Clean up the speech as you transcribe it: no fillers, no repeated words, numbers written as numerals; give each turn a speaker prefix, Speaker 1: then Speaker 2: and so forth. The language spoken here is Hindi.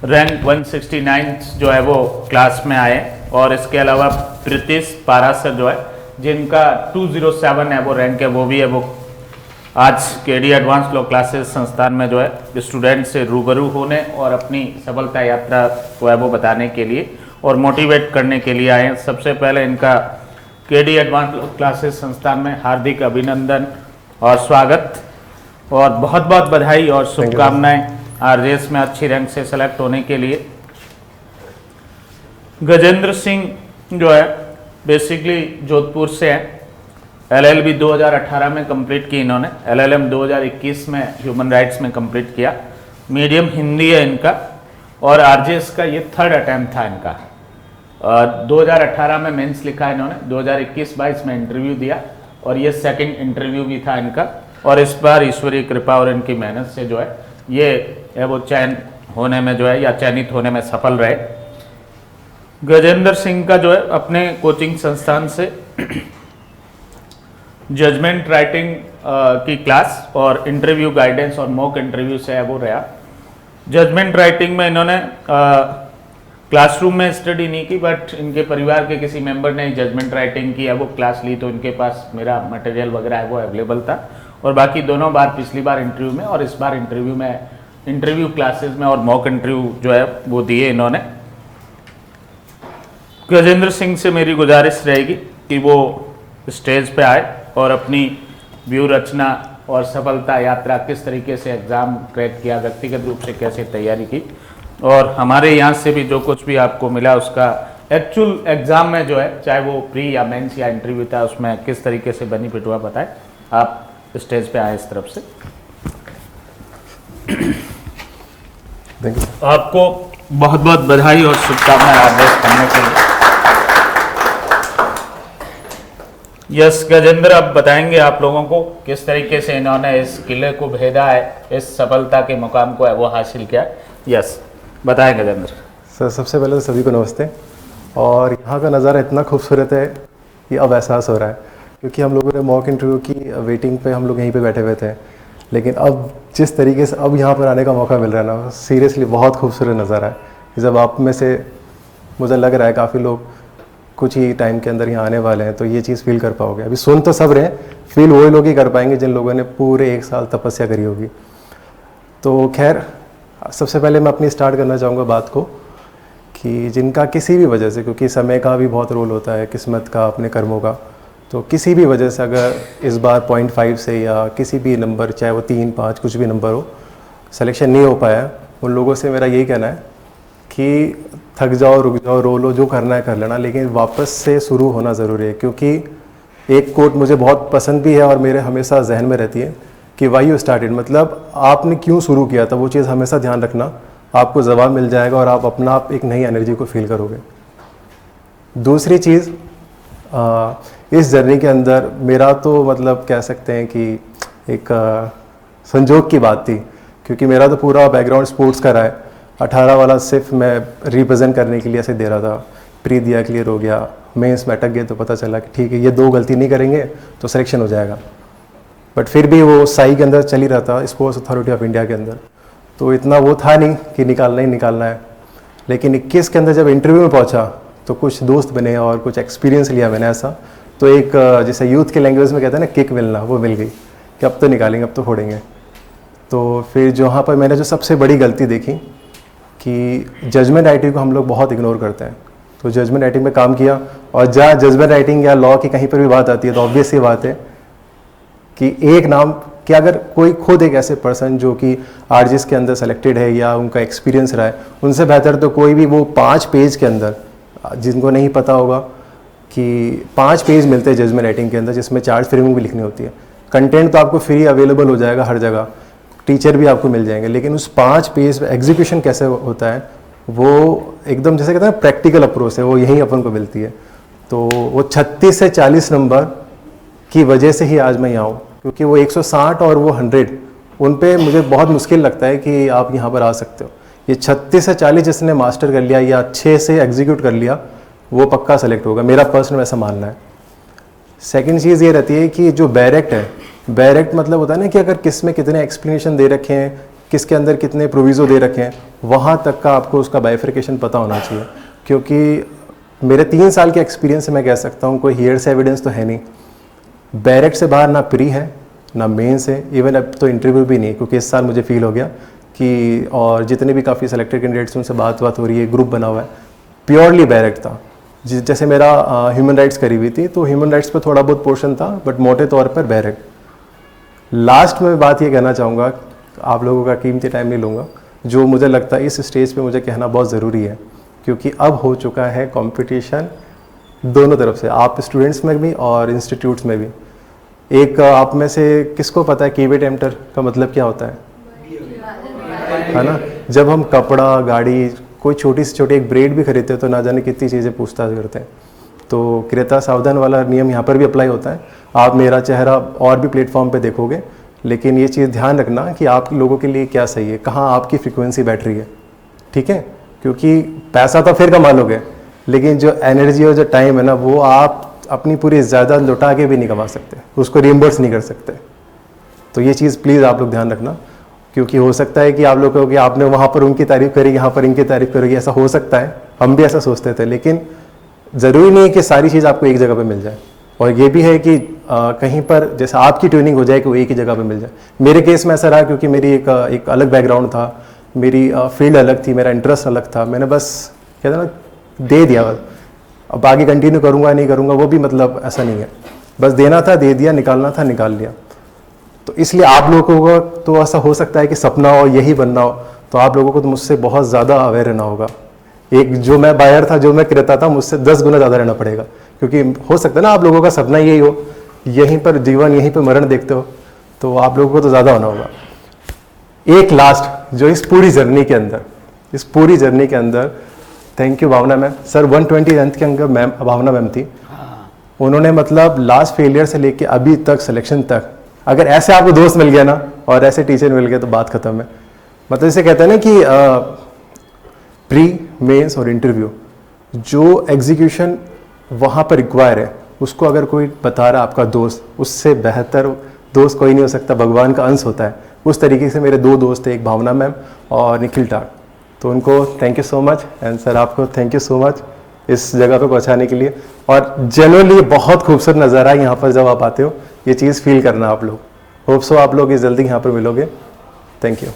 Speaker 1: रैंक 169 जो है वो क्लास में आए। और इसके अलावा प्रीतिश पारासर जो है जिनका 207 है वो रैंक है, वो भी है वो आज केडी एडवांस लॉ क्लासेस संस्थान में जो है स्टूडेंट से रूबरू होने और अपनी सफलता यात्रा को है वो बताने के लिए और मोटिवेट करने के लिए आए हैं। सबसे पहले इनका केडी एडवांस लॉ क्लासेस संस्थान में हार्दिक अभिनंदन और स्वागत और बहुत बहुत बधाई और शुभकामनाएं आरजेएस में अच्छी रैंक से सेलेक्ट होने के लिए। गजेंद्र सिंह जो है बेसिकली जोधपुर से है। एलएलबी 2018 में कंप्लीट की इन्होंने, एलएलएम 2021 में ह्यूमन राइट्स में कंप्लीट किया। मीडियम हिंदी है इनका और आरजेएस का ये थर्ड अटैम्प्ट था इनका। 2018 में मेंस लिखा इन्होंने, 2021-22 में इंटरव्यू दिया और ये सेकंड इंटरव्यू भी था इनका। और इस बार ईश्वरीय कृपा और इनकी मेहनत से जो है ये वो चयन होने में जो है या चयनित होने में सफल रहे। गजेंद्र सिंह का जो है अपने कोचिंग संस्थान से जजमेंट राइटिंग की क्लास और इंटरव्यू गाइडेंस और मॉक इंटरव्यू से है वो रहा। जजमेंट राइटिंग में इन्होंने क्लासरूम में स्टडी नहीं की, बट इनके परिवार के किसी मेंबर ने जजमेंट राइटिंग की है वो क्लास ली, तो इनके पास मेरा मटेरियल वगैरह है वो अवेलेबल था। और बाकी दोनों बार, पिछली बार इंटरव्यू में और इस बार इंटरव्यू में, इंटरव्यू क्लासेस में और मॉक इंटरव्यू जो है वो दिए इन्होंने। गजेंद्र सिंह से मेरी गुजारिश रहेगी कि वो स्टेज पे आए और अपनी व्यू रचना और सफलता यात्रा, किस तरीके से एग्ज़ाम क्रैक किया, व्यक्तिगत रूप से कैसे तैयारी की और हमारे यहाँ से भी जो कुछ भी आपको मिला उसका एक्चुअल एग्ज़ाम में जो है, चाहे वो प्री या मेंस या इंटरव्यू था, उसमें किस तरीके से बेनिफिट हुआ बताएं। आप स्टेज पे आए इस तरफ से। आपको बहुत बहुत बधाई और शुभकामनाएं आदेश करने के लिए। यस गजेंद्र, आप बताएंगे आप लोगों को किस तरीके से इन्होंने इस किले को भेदा है, इस सफलता के मुकाम को है वो हासिल किया। यस बताएं गजेंद्र।
Speaker 2: सर सबसे पहले तो सभी को नमस्ते। और यहाँ का नज़ारा इतना खूबसूरत है कि अब एहसास हो रहा है, क्योंकि हम लोगों ने मॉक इंटरव्यू की वेटिंग पे हम लोग यहीं पे बैठे हुए थे, लेकिन अब जिस तरीके से अब यहाँ पर आने का मौका मिल रहा है ना, सीरियसली बहुत खूबसूरत नज़ारा है। जब आप में से मुझे लग रहा है काफ़ी लोग कुछ ही टाइम के अंदर यहाँ आने वाले हैं, तो ये चीज़ फील कर पाओगे। अभी सुन तो सब रहे, फील वही लोग ही कर पाएंगे जिन लोगों ने पूरे 1 साल तपस्या करी होगी। तो खैर, सबसे पहले मैं अपनी स्टार्ट करना चाहूँगा बात को कि जिनका किसी भी वजह से, क्योंकि समय का भी बहुत रोल होता है, किस्मत का, अपने कर्मों का, तो किसी भी वजह से अगर इस बार 0.5 से या किसी भी नंबर, चाहे वो 3, 5 कुछ भी नंबर हो, सिलेक्शन नहीं हो पाया, उन लोगों से मेरा यही कहना है कि थक जाओ, रुक जाओ, रो लो, जो करना है कर लेना, लेकिन वापस से शुरू होना ज़रूरी है। क्योंकि एक कोट मुझे बहुत पसंद भी है और मेरे हमेशा जहन में रहती है कि वाई यू स्टार्टेड, मतलब आपने क्यों शुरू किया था, वो चीज़ हमेशा ध्यान रखना, आपको जवाब मिल जाएगा और आप अपना आप एक नई एनर्जी को फील करोगे। दूसरी चीज़, इस जर्नी के अंदर मेरा तो मतलब कह सकते हैं कि एक संजोग की बात थी, क्योंकि मेरा तो पूरा बैकग्राउंड स्पोर्ट्स का रहा है। 18 वाला सिर्फ मैं रिप्रेजेंट करने के लिए ऐसे दे रहा था, प्री दिया, क्लियर हो गया, मेंस में अटक गए तो पता चला कि ठीक है ये 2 गलती नहीं करेंगे तो सिलेक्शन हो जाएगा। बट फिर भी वो साई के अंदर चल ही रहा था, स्पोर्ट्स अथॉरिटी ऑफ इंडिया के अंदर, तो इतना वो था नहीं कि निकालना ही निकालना है। लेकिन 21 के अंदर जब इंटरव्यू में पहुँचा तो कुछ दोस्त बने और कुछ एक्सपीरियंस लिया मैंने ऐसा, तो एक जैसे यूथ के लैंग्वेज में कहते हैं ना, किक मिलना, वो मिल गई कि अब तो निकालेंगे, अब तो फोड़ेंगे। तो फिर जहाँ पर मैंने जो सबसे बड़ी गलती देखी कि जजमेंट राइटिंग को हम लोग बहुत इग्नोर करते हैं, तो जजमेंट राइटिंग में काम किया। और जहाँ जजमेंट राइटिंग या लॉ की कहीं पर भी बात आती है तो ऑब्वियस ही बात है कि एक नाम कि अगर कोई खुद एक ऐसे पर्सन जो कि आरजीएस के अंदर सेलेक्टेड है या उनका एक्सपीरियंस रहा है, उनसे बेहतर तो कोई भी वो 5 पेज के अंदर, जिनको नहीं पता होगा कि 5 पेज मिलते हैं जजमेंट राइटिंग के अंदर, जिसमें चार्ज फ्रेमिंग भी लिखनी होती है। कंटेंट तो आपको फ्री अवेलेबल हो जाएगा हर जगह, टीचर भी आपको मिल जाएंगे, लेकिन उस 5 पेज पे एग्जीक्यूशन कैसे होता है वो एकदम जैसे कहते हैं प्रैक्टिकल अप्रोच है, वो यहीं अपन को मिलती है। तो वो 36 से 40 नंबर की वजह से ही आज मैं यहाँ हूँ, क्योंकि वो 160 और वो 100 उन पे मुझे बहुत मुश्किल लगता है कि आप यहाँ पर आ सकते हो। ये 36 से 40 जिसने मास्टर कर लिया या अच्छे से एग्जीक्यूट कर लिया, वो पक्का सेलेक्ट होगा, मेरा पर्सनल ऐसा मानना है। सेकंड चीज़ ये रहती है कि जो डायरेक्ट है, डायरेक्ट मतलब होता है ना कि अगर किस में कितने एक्सप्लेनेशन दे रखे हैं, किसके अंदर कितने प्रोविज़ो दे रखे हैं, वहाँ तक का आपको उसका बाइफर्केशन पता होना चाहिए। क्योंकि मेरे 3 साल के एक्सपीरियंस से मैं कह सकता हूँ कोई हियर्स एविडेंस तो है नहीं। बैरक से बाहर ना प्री है ना मेंस है, इवन अब तो इंटरव्यू भी नहीं, क्योंकि इस साल मुझे फील हो गया कि और जितने भी काफ़ी सेलेक्टेड कैंडिडेट्स उनसे बात हो रही है, ग्रुप बना हुआ है, प्योरली बैरक था। जैसे मेरा ह्यूमन राइट्स करी हुई थी तो ह्यूमन राइट्स पे थोड़ा बहुत पोर्शन था, बट मोटे तौर पर बैरक। लास्ट में बात ये कहना चाहूँगा, आप लोगों का कीमती टाइम नहीं लूँगा, जो मुझे लगता है इस स्टेज पे मुझे कहना बहुत ज़रूरी है, क्योंकि अब हो चुका है कंपटीशन दोनों तरफ से, आप स्टूडेंट्स में भी और इंस्टीट्यूट्स में भी। एक आप में से किसको पता है कीवेट एम्प्टर का मतलब क्या होता है ना? जब हम कपड़ा, गाड़ी, कोई छोटी से छोटी एक ब्रेड भी खरीदते हैं तो ना जाने कितनी चीज़ें पूछताछ करते हैं। तो क्रेता सावधान वाला नियम यहाँ पर भी अप्लाई होता है। आप मेरा चेहरा और भी प्लेटफॉर्म पे देखोगे, लेकिन ये चीज़ ध्यान रखना कि आप लोगों के लिए क्या सही है, कहाँ आपकी फ्रिक्वेंसी बैठ रही है, ठीक है? क्योंकि पैसा तो फिर कमा लोगे, लेकिन जो एनर्जी और जो टाइम है ना, वो आप अपनी पूरी ज़्यादा लुटा के भी नहीं कमा सकते, उसको रिइम्बर्स नहीं कर सकते। तो ये चीज़ प्लीज़ आप लोग ध्यान रखना, क्योंकि हो सकता है कि आप लोग कहोगे आपने वहाँ पर उनकी तारीफ़ करी, यहाँ पर इनकी तारीफ़ करोगी, ऐसा हो सकता है, हम भी ऐसा सोचते थे, लेकिन ज़रूरी नहीं है कि सारी चीज़ आपको एक जगह पर मिल जाए। और ये भी है कि कहीं पर जैसे आपकी ट्रेनिंग हो जाए कि वो एक ही जगह पे मिल जाए। मेरे केस में ऐसा रहा क्योंकि मेरी एक अलग बैकग्राउंड था, मेरी फील्ड अलग थी, मेरा इंटरेस्ट अलग था, मैंने बस कहते ना दे दिया। अब आगे कंटिन्यू करूँगा नहीं करूँगा वो भी मतलब ऐसा नहीं है, बस देना था दे दिया, निकालना था निकाल लिया। तो इसलिए आप लोगों को तो ऐसा हो सकता है कि सपना हो यही बनना हो, तो आप लोगों को तो मुझसे बहुत ज़्यादा अवेयर रहना होगा। एक जो मैं बायर था, जो मैं क्रेता था, मुझसे 10 गुना ज़्यादा रहना पड़ेगा, क्योंकि हो सकता है ना आप लोगों का सपना यही हो, यहीं पर जीवन, यहीं पर मरण देखते हो, तो आप लोगों को तो ज़्यादा होना होगा। एक लास्ट जो इस पूरी जर्नी के अंदर thank you Bhavna ma'am. Sir 120th के अंदर मैम भावना मैम थी, उन्होंने मतलब लास्ट फेलियर से लेके अभी तक सिलेक्शन तक, अगर ऐसे आपको दोस्त मिल गया ना और ऐसे टीचर मिल गए तो बात खत्म है। मतलब इसे कहते हैं ना कि प्री, मेंस और इंटरव्यू जो एग्जीक्यूशन वहाँ पर रिक्वायर है, उसको अगर कोई बता रहा है आपका दोस्त, उससे बेहतर दोस्त कोई नहीं हो सकता, भगवान का अंश होता है। उस तरीके से मेरे 2 दोस्त थे, एक भावना मैम और निखिल टाक, तो उनको thank you so much, and sir आपको थैंक यू सो मच इस जगह पे पहुंचाने के लिए। और जनरली बहुत खूबसूरत नज़ारा है यहाँ पर, जब आप आते हो ये चीज़ फील करना आप लोग। होप सो आप लोग इस जल्दी यहाँ पर मिलोगे। Thank you.